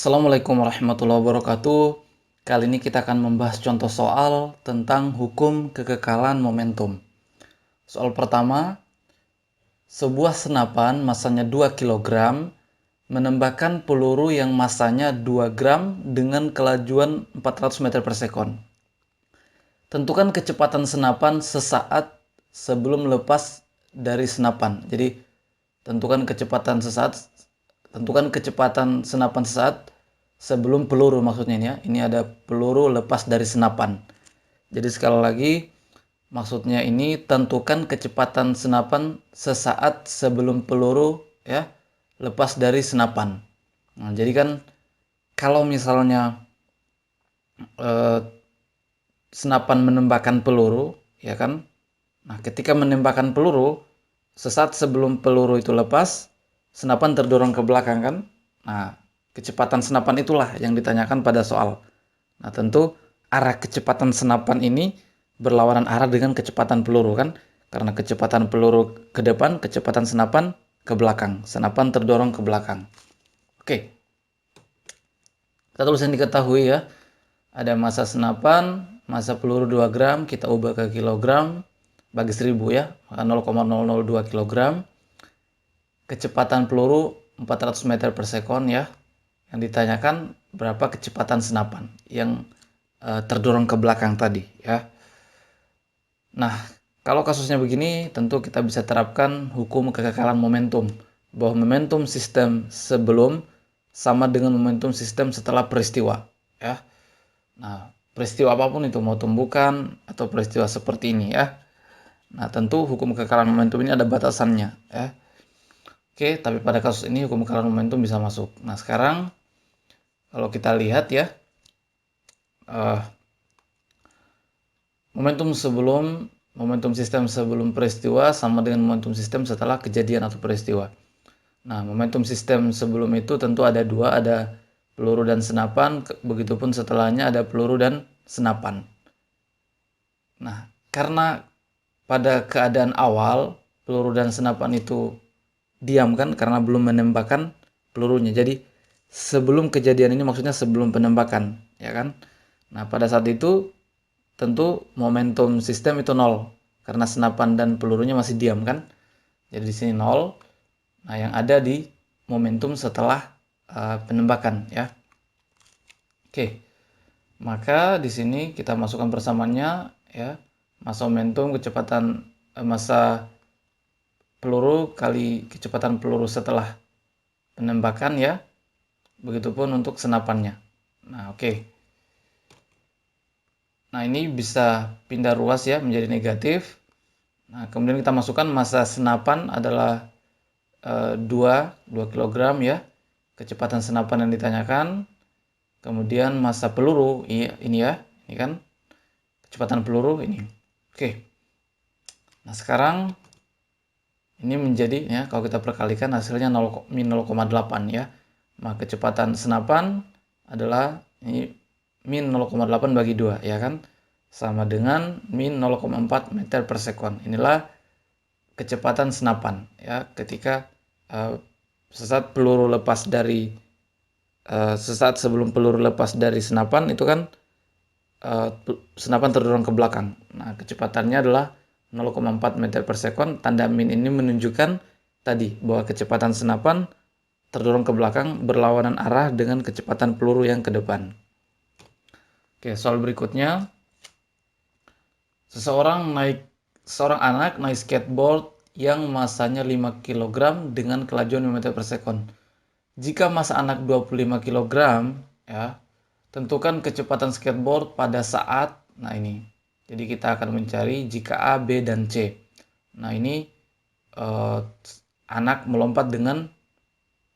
Assalamualaikum warahmatullahi wabarakatuh. Kali ini kita akan membahas contoh soal tentang hukum kekekalan momentum. Soal pertama, sebuah senapan masanya 2 kg menembakkan peluru yang masanya 2 gram dengan kelajuan 400 meter per sekon. Tentukan kecepatan senapan sesaat sebelum lepas dari senapan. Jadi, tentukan kecepatan senapan sesaat sebelum peluru, maksudnya ini ya. Ini ada peluru lepas dari senapan. Jadi sekali lagi, maksudnya ini tentukan kecepatan senapan sesaat sebelum peluru ya lepas dari senapan. Nah, jadi kan kalau misalnya senapan menembakkan peluru, ya kan? Nah, ketika menembakkan peluru, sesaat sebelum peluru itu lepas, senapan terdorong ke belakang kan? Nah, kecepatan senapan itulah yang ditanyakan pada soal. Nah, tentu arah kecepatan senapan ini berlawanan arah dengan kecepatan peluru kan? Karena kecepatan peluru ke depan, kecepatan senapan ke belakang. Senapan terdorong ke belakang. Oke. Kita tulis yang diketahui ya. Ada massa senapan, massa peluru 2 gram, kita ubah ke kilogram, bagi 1000 ya, maka 0,002 kg. Kecepatan peluru 400 meter per sekon ya. Yang ditanyakan berapa kecepatan senapan yang terdorong ke belakang tadi ya. Nah, kalau kasusnya begini, tentu kita bisa terapkan hukum kekekalan momentum, bahwa momentum sistem sebelum sama dengan momentum sistem setelah peristiwa ya. Nah, peristiwa apapun itu, mau tumbukan atau peristiwa seperti ini ya. Nah, tentu hukum kekekalan momentum ini ada batasannya ya. Oke, tapi pada kasus ini hukum kekekalan momentum bisa masuk. Nah, sekarang kalau kita lihat ya, momentum sistem sebelum peristiwa sama dengan momentum sistem setelah kejadian atau peristiwa. Nah, momentum sistem sebelum itu tentu ada dua, ada peluru dan senapan, begitupun setelahnya ada peluru dan senapan. Nah, karena pada keadaan awal peluru dan senapan itu diam kan karena belum menembakkan pelurunya. Jadi sebelum kejadian ini maksudnya sebelum penembakan, ya kan? Nah, pada saat itu tentu momentum sistem itu nol karena senapan dan pelurunya masih diam kan? Jadi di sini nol. Nah, yang ada di momentum setelah penembakan ya. Oke. Maka di sini kita masukkan persamaannya ya. Massa momentum kecepatan massa peluru kali kecepatan peluru setelah penembakan ya. Begitupun untuk senapannya. Nah, oke. Nah, ini bisa pindah ruas ya menjadi negatif. Nah, kemudian kita masukkan massa senapan adalah 2 kg ya. Kecepatan senapan yang ditanyakan. Kemudian massa peluru ini ya, ini kan. Kecepatan peluru ini. Oke. Nah, sekarang ini menjadi ya kalau kita perkalikan hasilnya min 0,8 ya. Maka kecepatan senapan adalah ini min 0,8 bagi 2 ya kan. Sama dengan min 0,4 meter per sekon. Inilah kecepatan senapan ya ketika sesaat peluru lepas dari sesaat sebelum peluru lepas dari senapan itu kan senapan terdorong ke belakang. Nah, kecepatannya adalah 0,4 meter per sekon. Tanda min ini menunjukkan tadi bahwa kecepatan senapan terdorong ke belakang berlawanan arah dengan kecepatan peluru yang ke depan. Oke, soal berikutnya. Seorang anak naik skateboard yang masanya 5 kg dengan kelajuan 5 meter per sekon. Jika massa anak 25 kg, ya, tentukan kecepatan skateboard pada saat, nah ini. Jadi kita akan mencari jika A, B, dan C. Nah ini anak melompat dengan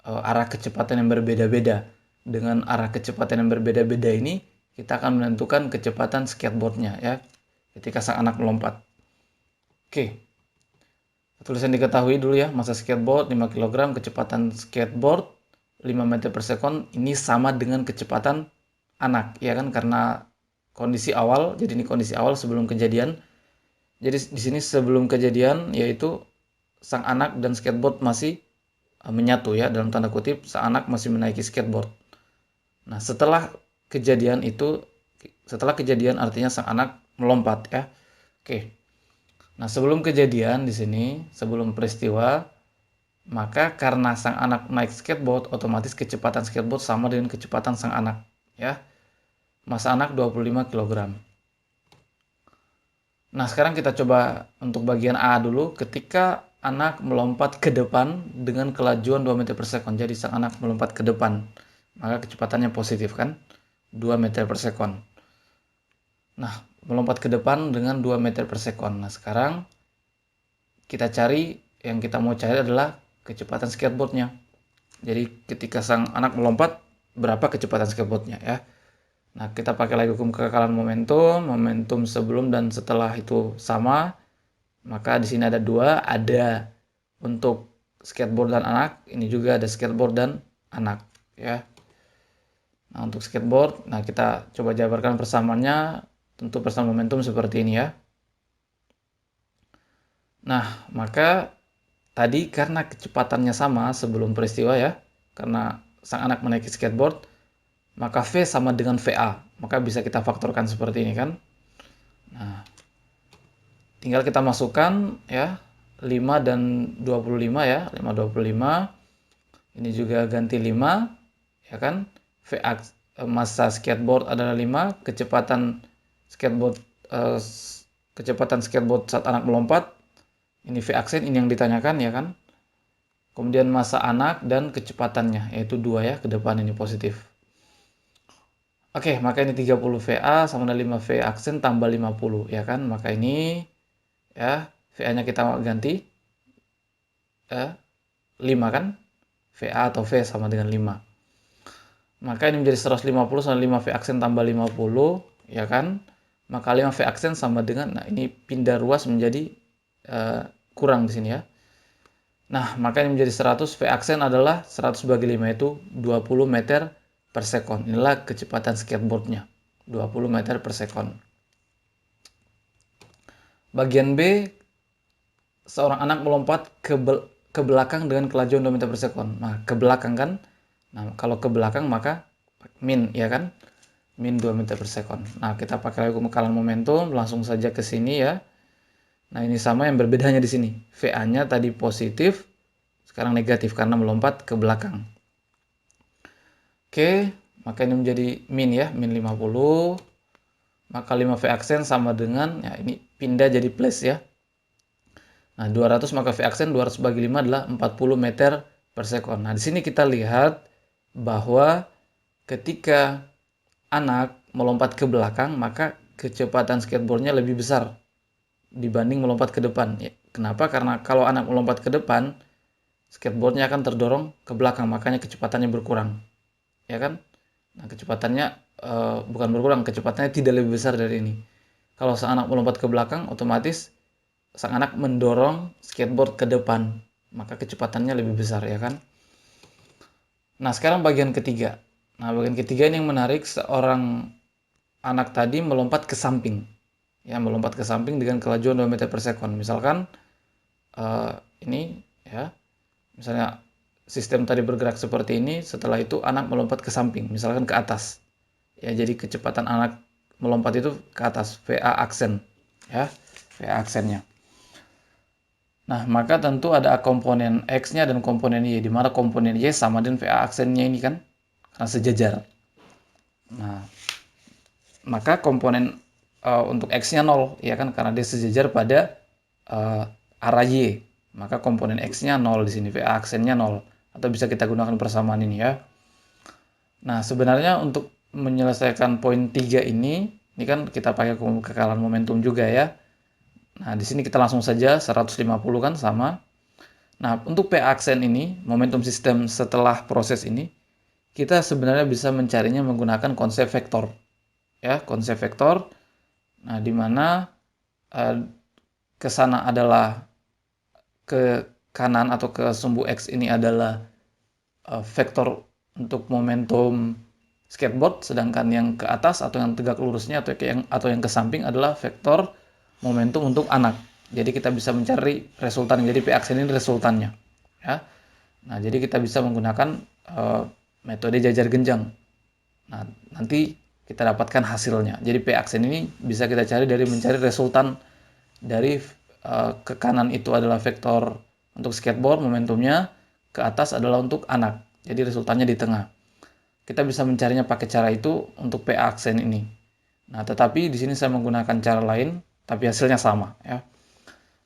arah kecepatan yang berbeda-beda. Dengan arah kecepatan yang berbeda-beda ini, kita akan menentukan kecepatan skateboardnya ya, ketika sang anak melompat. Oke. Tulisan diketahui dulu ya, massa skateboard 5 kg, kecepatan skateboard 5 meter per sekon, ini sama dengan kecepatan anak, ya kan, karena kondisi awal, jadi ini kondisi awal sebelum kejadian. Jadi di sini sebelum kejadian yaitu sang anak dan skateboard masih menyatu ya, dalam tanda kutip sang anak masih menaiki skateboard. Nah, setelah kejadian artinya sang anak melompat ya. Oke. Nah, sebelum kejadian di sini, sebelum peristiwa, maka karena sang anak naik skateboard, otomatis kecepatan skateboard sama dengan kecepatan sang anak ya. Massa anak 25 kg. Nah, sekarang kita coba untuk bagian A dulu. Ketika anak melompat ke depan dengan kelajuan 2 meter per sekon. Jadi sang anak melompat ke depan, maka kecepatannya positif kan? 2 meter per sekon. Nah, melompat ke depan dengan 2 meter per sekon. Nah, sekarang kita cari, yang kita mau cari adalah kecepatan skateboardnya. Jadi ketika sang anak melompat, berapa kecepatan skateboardnya ya. Nah, kita pakai lagi hukum kekekalan momentum sebelum dan setelah itu sama. Maka di sini ada dua, ada untuk skateboard dan anak, ini juga ada skateboard dan anak ya. Nah, untuk skateboard, nah kita coba jabarkan persamaannya, tentu persamaan momentum seperti ini ya. Nah, maka tadi karena kecepatannya sama sebelum peristiwa ya, karena sang anak menaiki skateboard, maka V sama dengan VA. Maka bisa kita faktorkan seperti ini kan. Nah, tinggal kita masukkan ya, 5 dan 25 ya, 5 25. Ini juga ganti 5 ya kan. VA massa skateboard adalah 5, skateboard eh, kecepatan skateboard saat anak melompat. Ini V aksen, ini yang ditanyakan ya kan. Kemudian massa anak dan kecepatannya yaitu 2 ya, ke depan ini positif. Oke, maka ini 30 VA sama dengan 5 V aksen tambah 50 ya kan. Maka ini ya, VA-nya kita ganti 5 kan. VA atau V sama dengan 5. Maka ini menjadi 150 sama 5 V aksen tambah 50 ya kan. Maka 5 V aksen sama dengan, nah ini pindah ruas menjadi kurang di sini ya. Nah, maka ini menjadi 100, V aksen adalah 100 bagi 5 itu 20 meter per sekon. Inilah kecepatan skateboardnya, 20 meter per sekon. Bagian B, seorang anak melompat ke belakang dengan kelajuan 2 meter per sekon. Nah, ke belakang kan. Nah, kalau ke belakang maka min ya kan. Min 2 meter per sekon. Nah, kita pakai lagi kekalan momentum, langsung saja ke sini ya. Nah, ini sama, yang berbedanya di sini. VA-nya tadi positif, sekarang negatif karena melompat ke belakang. Oke, maka ini menjadi min ya, min 50. Maka 5 V aksen sama dengan, ya ini pindah jadi plus ya. Nah, 200 maka V aksen 200 bagi 5 adalah 40 meter per sekon. Nah, di sini kita lihat bahwa ketika anak melompat ke belakang, maka kecepatan skateboardnya lebih besar dibanding melompat ke depan. Ya, kenapa? Karena kalau anak melompat ke depan, skateboardnya akan terdorong ke belakang, makanya kecepatannya berkurang. Ya kan? Nah, kecepatannya bukan berkurang, kecepatannya tidak lebih besar dari ini. Kalau sang anak melompat ke belakang, otomatis sang anak mendorong skateboard ke depan, maka kecepatannya lebih besar ya kan? Nah, sekarang bagian ketiga. Nah, bagian ketiga ini yang menarik, seorang anak tadi melompat ke samping. Ya, melompat ke samping dengan kelajuan 2 meter per sekon. Misalkan ini ya, misalnya sistem tadi bergerak seperti ini, setelah itu anak melompat ke samping, misalkan ke atas. Ya, jadi kecepatan anak melompat itu ke atas, VA aksen. Ya, VA aksennya. Nah, maka tentu ada komponen X-nya dan komponen Y, di mana komponen Y sama dengan VA aksennya ini kan, karena sejajar. Nah, maka komponen untuk X-nya 0, ya kan, karena dia sejajar pada arah Y. Maka komponen X-nya 0 di sini, VA aksennya 0. Atau bisa kita gunakan persamaan ini ya. Nah, sebenarnya untuk menyelesaikan poin 3 ini kan kita pakai kekekalan momentum juga ya. Nah, di sini kita langsung saja 150 kan sama. Nah, untuk P aksen ini, momentum sistem setelah proses ini, kita sebenarnya bisa mencarinya menggunakan konsep vektor. Ya, konsep vektor. Nah, di mana ke sana adalah, ke kanan atau ke sumbu X ini adalah vektor untuk momentum skateboard, sedangkan yang ke atas atau yang tegak lurusnya atau yang ke samping adalah vektor momentum untuk anak. Jadi kita bisa mencari resultan. Jadi P aksen ini resultannya. Ya. Nah, jadi kita bisa menggunakan metode jajar genjang. Nah, nanti kita dapatkan hasilnya. Jadi P aksen ini bisa kita cari dari mencari resultan dari ke kanan itu adalah vektor untuk skateboard momentumnya, ke atas adalah untuk anak. Jadi resultannya di tengah. Kita bisa mencarinya pakai cara itu untuk P aksen ini. Nah, tetapi di sini saya menggunakan cara lain, tapi hasilnya sama ya.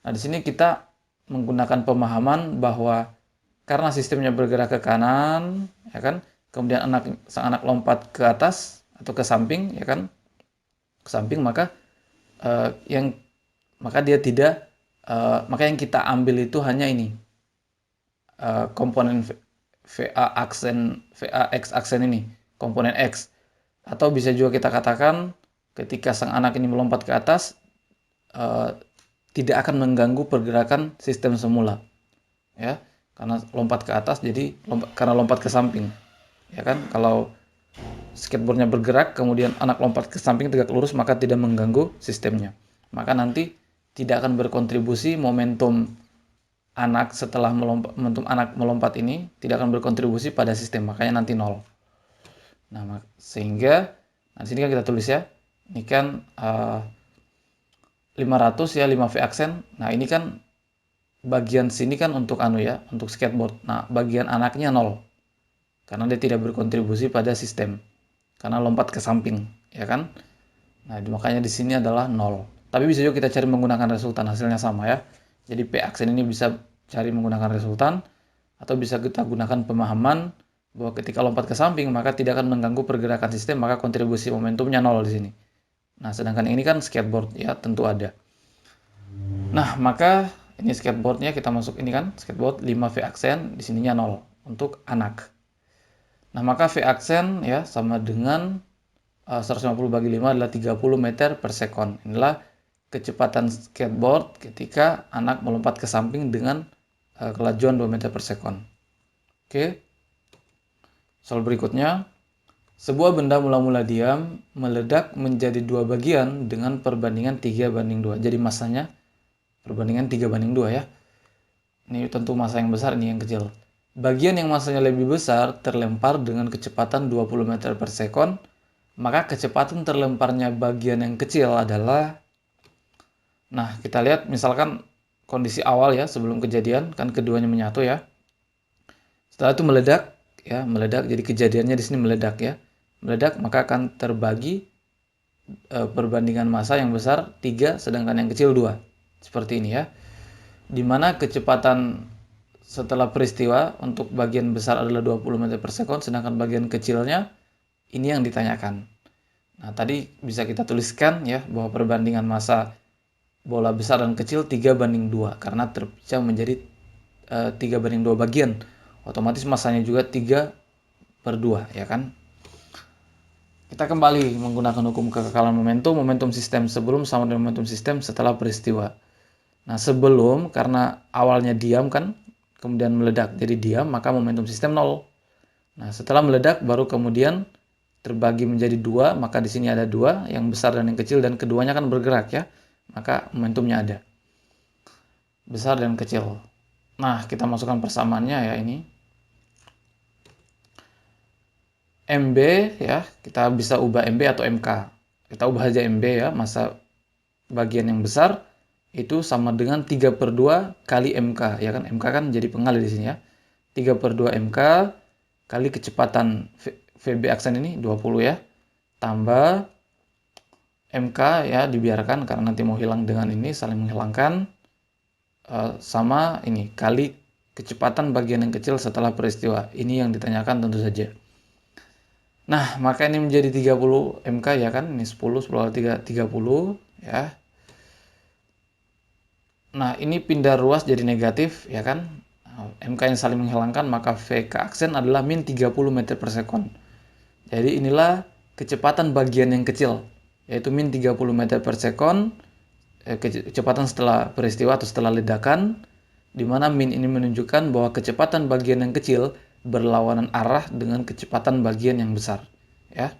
Nah, di sini kita menggunakan pemahaman bahwa karena sistemnya bergerak ke kanan, ya kan, kemudian sang anak lompat ke atas atau ke samping, ya kan, ke samping, maka yang maka dia tidak maka yang kita ambil itu hanya ini komponen VA X aksen ini, komponen X. Atau bisa juga kita katakan ketika sang anak ini melompat ke atas tidak akan mengganggu pergerakan sistem semula, ya, karena lompat ke atas, jadi karena lompat ke samping, ya kan. Kalau skateboardnya bergerak kemudian anak lompat ke samping tegak lurus, maka tidak mengganggu sistemnya, maka nanti tidak akan berkontribusi momentum anak setelah momentum anak melompat ini tidak akan berkontribusi pada sistem, makanya nanti 0. Nah, sehingga di sini kan kita tulis ya, ini kan 500 ya, 5 V aksen. Nah, ini kan bagian sini kan untuk untuk skateboard. Nah, bagian anaknya 0. Karena dia tidak berkontribusi pada sistem. Karena lompat ke samping, ya kan? Nah, makanya di sini adalah 0. Tapi bisa juga kita cari menggunakan resultan, hasilnya sama ya. Jadi P aksen ini bisa cari menggunakan resultan, atau bisa kita gunakan pemahaman bahwa ketika lompat ke samping maka tidak akan mengganggu pergerakan sistem, maka kontribusi momentumnya 0 di sini. Nah, sedangkan ini kan skateboard ya, tentu ada. Nah, maka ini skateboardnya kita masuk ini kan, skateboard 5 V aksen, di sininya 0 untuk anak. Nah, maka V aksen ya sama dengan 150 bagi 5 adalah 30 meter per sekon. Inilah kecepatan skateboard ketika anak melompat ke samping dengan kelajuan 2 meter per sekon. Oke. Soal berikutnya, sebuah benda mula-mula diam meledak menjadi 2 bagian dengan perbandingan 3:2. Jadi masanya perbandingan 3:2 ya. Ini tentu massa yang besar, ini yang kecil. Bagian yang massanya lebih besar terlempar dengan kecepatan 20 meter per sekon, maka kecepatan terlemparnya bagian yang kecil adalah, nah kita lihat misalkan kondisi awal ya, sebelum kejadian, kan keduanya menyatu ya. Setelah itu meledak ya, meledak, jadi kejadiannya di sini meledak ya. Meledak maka akan terbagi perbandingan massa yang besar 3 sedangkan yang kecil 2. Seperti ini ya. Dimana kecepatan setelah peristiwa untuk bagian besar adalah 20 meter per sekon, sedangkan bagian kecilnya ini yang ditanyakan. Nah, tadi bisa kita tuliskan ya bahwa perbandingan massa bola besar dan kecil 3:2 karena terpecah menjadi 3:2 bagian. Otomatis massanya juga 3/2 ya kan. Kita kembali menggunakan hukum kekekalan momentum. Momentum sistem sebelum sama dengan momentum sistem setelah peristiwa. Nah, sebelum karena awalnya diam kan, kemudian meledak jadi diam, maka momentum sistem 0. Nah, setelah meledak baru kemudian terbagi menjadi 2, maka di sini ada 2, yang besar dan yang kecil, dan keduanya kan bergerak ya. Maka momentumnya ada. Besar dan kecil. Nah, kita masukkan persamaannya ya ini. MB ya, kita bisa ubah MB atau MK. Kita ubah aja MB ya, massa bagian yang besar itu sama dengan 3/2 kali MK ya kan. MK kan jadi pengalih di sini ya. 3/2 MK kali kecepatan VB aksen ini 20 ya. Tambah MK ya, dibiarkan karena nanti mau hilang dengan ini, saling menghilangkan, sama ini kali kecepatan bagian yang kecil setelah peristiwa. Ini yang ditanyakan tentu saja. Nah, maka ini menjadi 30 MK ya kan. Ini 10 kali 3 30 ya. Nah, ini pindah ruas jadi negatif ya kan. MK yang saling menghilangkan, maka VK aksen adalah min 30 meter per sekon. Jadi inilah kecepatan bagian yang kecil, yaitu min 30 meter per sekon, kecepatan setelah peristiwa atau setelah ledakan, di mana min ini menunjukkan bahwa kecepatan bagian yang kecil berlawanan arah dengan kecepatan bagian yang besar. Ya.